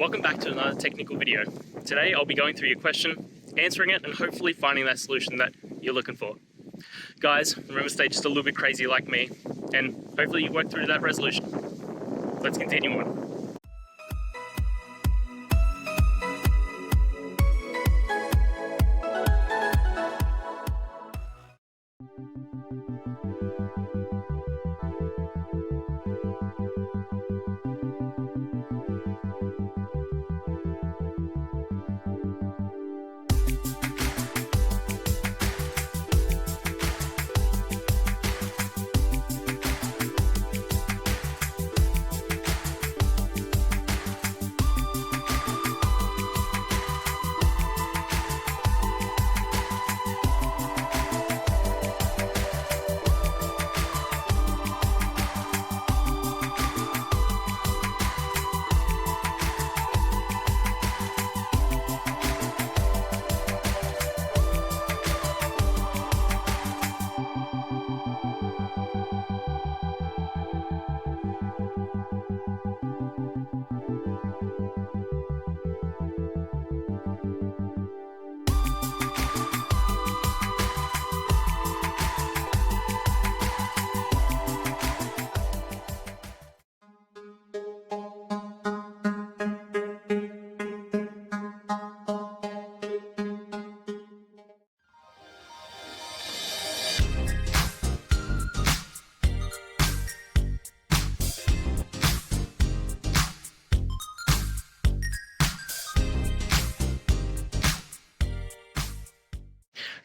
Welcome back to another technical video. Today I'll be going through your question, answering it, and hopefully finding that solution that you're looking for. Guys, remember to stay just a little bit crazy like me, and hopefully you work through that resolution. Let's continue on.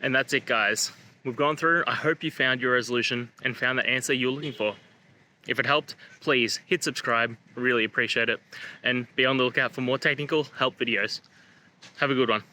And that's it, guys. We've gone through. I hope you found your resolution and found the answer you're looking for. If it helped, please hit subscribe. Really appreciate it. And be on the lookout for more technical help videos. Have a good one.